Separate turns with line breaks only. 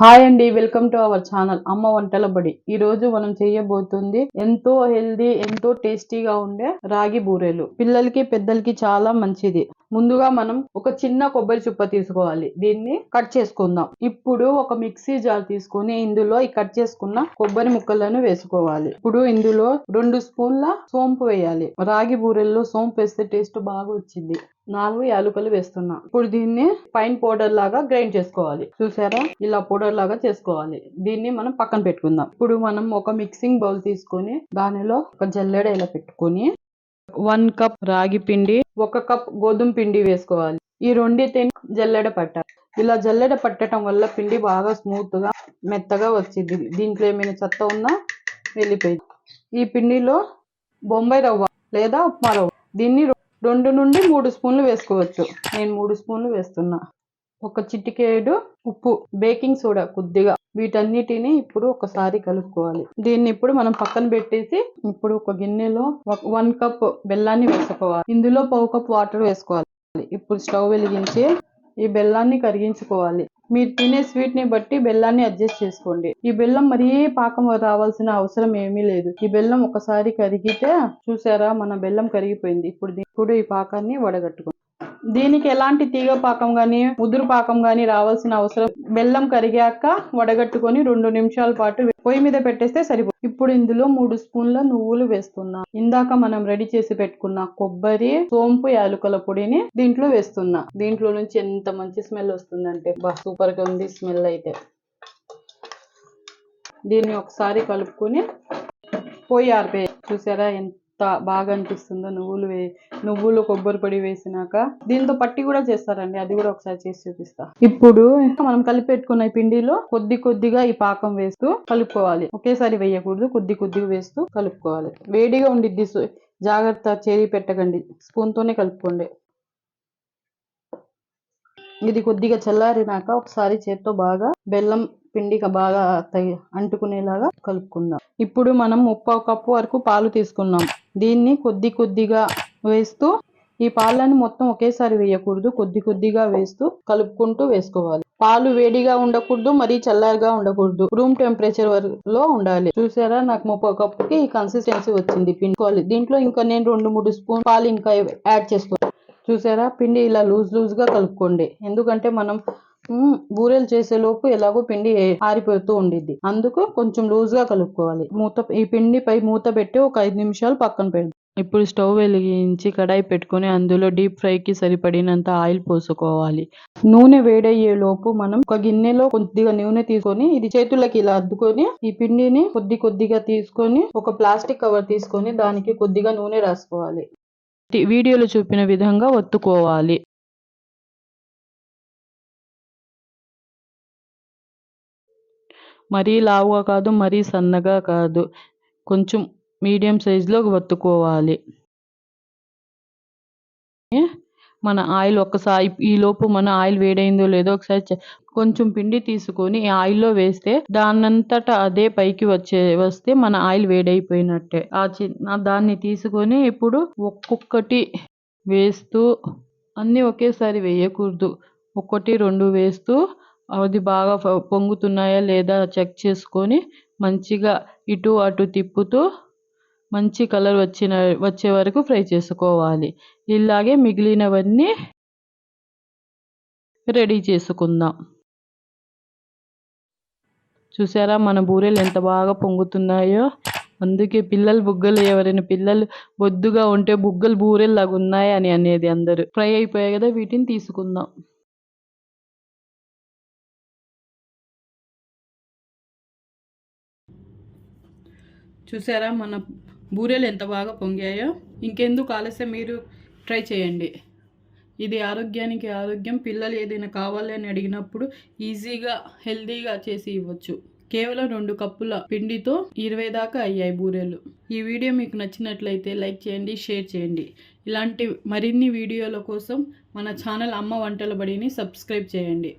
Hi అండి, welcome to our channel అమ్మ వంటల బడి. ఈ రోజు మనం చేయబోతుంది ఎంతో హెల్దీ, ఎంతో టేస్టీగా ఉండే రాగి బూరెలు. పిల్లలకి పెద్దలకి చాలా మంచిది. ముందుగా మనం ఒక చిన్న కొబ్బరి చుప్ప తీసుకోవాలి. దీన్ని కట్ చేసుకుందాం. ఇప్పుడు ఒక మిక్సీ జార్ తీసుకొని ఇందులో ఈ కట్ చేసుకున్న కొబ్బరి ముక్కలను వేసుకోవాలి. ఇప్పుడు ఇందులో 2 స్పూన్ల సోంపు వేయాలి. రాగి బూరెల్లో సోంపు వేస్తే టేస్ట్ బాగా వచ్చింది. 4 యాలకులు వేస్తున్నా. ఇప్పుడు దీన్ని ఫైన్ పౌడర్ లాగా గ్రైండ్ చేసుకోవాలి. చూసారా, ఇలా పౌడర్ లాగా చేసుకోవాలి. దీన్ని మనం పక్కన పెట్టుకుందాం. ఇప్పుడు మనం ఒక మిక్సింగ్ బౌల్ తీసుకొని దానిలో ఒక జల్లెడ ఇలా పెట్టుకొని 1 కప్ రాగి పిండి, 1 కప్ గోధుమ పిండి వేసుకోవాలి. ఈ రెండింటిని జల్లెడ పట్టాలి. ఇలా జల్లెడ పట్టడం వల్ల పిండి బాగా స్మూత్ గా మెత్తగా వచ్చింది. దీంట్లో ఏమైనా చెత్త ఉన్నా వెళ్ళిపోయింది. ఈ పిండిలో బొంబాయి రవ్వ లేదా ఉప్మా రవ్వ, దీన్ని 2 నుండి 3 స్పూన్లు వేసుకోవచ్చు. నేను 3 స్పూన్లు వేస్తున్నా. ఒక చిటికేడు ఉప్పు, బేకింగ్ సోడా కొద్దిగా. వీటన్నిటిని ఇప్పుడు ఒకసారి కలుపుకోవాలి. దీన్ని ఇప్పుడు మనం పక్కన పెట్టేసి ఇప్పుడు ఒక గిన్నెలో 1 కప్ బెల్లాన్ని వేసుకోవాలి. ఇందులో 1/2 కప్ వాటర్ వేసుకోవాలి. ఇప్పుడు స్టవ్ వెలిగించి ఈ బెల్లాన్ని కరిగించుకోవాలి. మీరు తినే స్వీట్ ని బట్టి బెల్లాన్ని అడ్జస్ట్ చేసుకోండి. ఈ బెల్లం మరీ పాకం రావాల్సిన అవసరం ఏమీ లేదు. ఈ బెల్లం ఒకసారి కరిగితే, చూసారా, మన బెల్లం కరిగిపోయింది. ఇప్పుడు ఈ పాకాన్ని వడగట్టుకోండి. దీనికి ఎలాంటి తీగ పాకం గానీ ముదురు పాకం గానీ రావాల్సిన అవసరం. బెల్లం కరిగాక వడగట్టుకొని 2 నిమిషాల పాటు పొయ్యి మీద పెట్టేస్తే సరిపోతుంది. ఇప్పుడు ఇందులో 3 స్పూన్ల నువ్వులు వేస్తున్నా. ఇందాక మనం రెడీ చేసి పెట్టుకున్న కొబ్బరి, సోంపు, యాలకుల పొడిని దీంట్లో వేస్తున్నా. దీంట్లో నుంచి ఎంత మంచి స్మెల్ వస్తుందంటే సూపర్ గా ఉంది స్మెల్ అయితే. దీన్ని ఒకసారి కలుపుకొని పొయ్యి ఆరిపోయి, చూసారా ఎంత బాగా అనిపిస్తుందో. నువ్వులు కొబ్బరి పొడి వేసినాక దీంతో పట్టి కూడా చేస్తారండి. అది కూడా ఒకసారి చేసి చూపిస్తా. ఇప్పుడు మనం కలిపి పెట్టుకున్న పిండిలో కొద్దిగా ఈ పాకం వేస్తూ కలుపుకోవాలి. ఒకేసారి వేయకూడదు, కొద్దిగా వేస్తూ కలుపుకోవాలి. వేడిగా ఉండిద్ది, జాగ్రత్త, చేరి పెట్టకండి, స్పూన్ తోనే కలుపుకోండి. ఇది కొద్దిగా చల్లారినాక ఒకసారి చేత్తో బాగా బెల్లం పిండిగా బాగా అంటుకునేలాగా కలుపుకుందాం. ఇప్పుడు మనం 1/2 కప్పు వరకు పాలు తీసుకున్నాం. దీన్ని కొద్దిగా వేస్తూ, ఈ పాలను మొత్తం ఒకేసారి వేయకూడదు, కొద్దిగా వేస్తూ కలుపుకుంటూ వేసుకోవాలి. పాలు వేడిగా ఉండకూడదు, మరీ చల్లారిగా ఉండకూడదు, రూమ్ టెంపరేచర్ లో ఉండాలి. చూసారా, నాకు 1/2 కప్పుకి ఈ కన్సిస్టెన్సీ వచ్చింది పిండి. దీంట్లో ఇంకా నేను 2-3 స్పూన్ పాలు ఇంకా యాడ్ చేసుకోవాలి. చూసారా, పిండి ఇలా లూజ్ గా కలుపుకోండి. ఎందుకంటే మనం బూరెలు చేసే లోపు ఎలాగో పిండి ఆరిపోతూ ఉండిద్ది. అందుకు కొంచెం లూజ్ గా కలుపుకోవాలి. ఈ పిండిపై మూత పెట్టి ఒక 5 నిమిషాలు పక్కన పెడదాం. ఇప్పుడు స్టవ్ వెలిగించి కడాయి పెట్టుకొని అందులో డీప్ ఫ్రైకి సరిపడినంత ఆయిల్ పోసుకోవాలి. నూనె వేడయ్యే లోపు మనం ఒక గిన్నెలో కొద్దిగా నూనె తీసుకొని ఇది చేతులకి ఇలా అద్దుకొని ఈ పిండిని కొద్దిగా తీసుకొని ఒక ప్లాస్టిక్ కవర్ తీసుకొని దానికి కొద్దిగా నూనె రాసుకోవాలి. వీడియోలో చూపిన విధంగా ఒత్తుకోవాలి. మరీ లావుగా కాదు, మరీ సన్నగా కాదు, కొంచెం మీడియం సైజులో ఒత్తుకోవాలి. మన ఆయిల్ ఒక్కసారి ఈలోపు మన ఆయిల్ వేడైందో లేదో ఒకసారి కొంచెం పిండి తీసుకొని ఈ ఆయిల్లో వేస్తే దానంతటా అదే పైకి వస్తే మన ఆయిల్ వేడైపోయినట్టే. దాన్ని తీసుకొని ఇప్పుడు ఒక్కొక్కటి వేస్తూ, అన్నీ ఒకేసారి వేయకూడదు, 1-2 వేస్తూ అది బాగా పొంగుతున్నాయా లేదా చెక్ చేసుకొని మంచిగా ఇటు అటు తిప్పుతూ మంచి కలర్ వచ్చే వరకు ఫ్రై చేసుకోవాలి. ఇలాగే మిగిలినవన్నీ రెడీ చేసుకుందాం. చూసారా, మన బూరెలు ఎంత బాగా పొంగుతున్నాయో. అందుకే ఎవరైనా పిల్లలు బొద్దుగా ఉంటే బుగ్గలు బూరెల్లాగా ఉన్నాయి అని అనేది అందరూ. ఫ్రై అయిపోయాయి కదా, వీటిని తీసుకుందాం. చూసారా, మన బూరెలు ఎంత బాగా పొంగాయో. ఇంకెందుకు ఆలస్యం, మీరు ట్రై చేయండి. ఇది ఆరోగ్యానికి ఆరోగ్యం. పిల్లలు ఏదైనా కావాలి అని అడిగినప్పుడు ఈజీగా హెల్దీగా చేసి ఇవ్వచ్చు. కేవలం 2 కప్పుల పిండితో 20 దాకా అయ్యాయి బూరెలు. ఈ వీడియో మీకు నచ్చినట్లయితే లైక్ చేయండి, షేర్ చేయండి. ఇలాంటి మరిన్ని వీడియోల కోసం మన ఛానల్ అమ్మ వంటల బడిని సబ్స్క్రైబ్ చేయండి.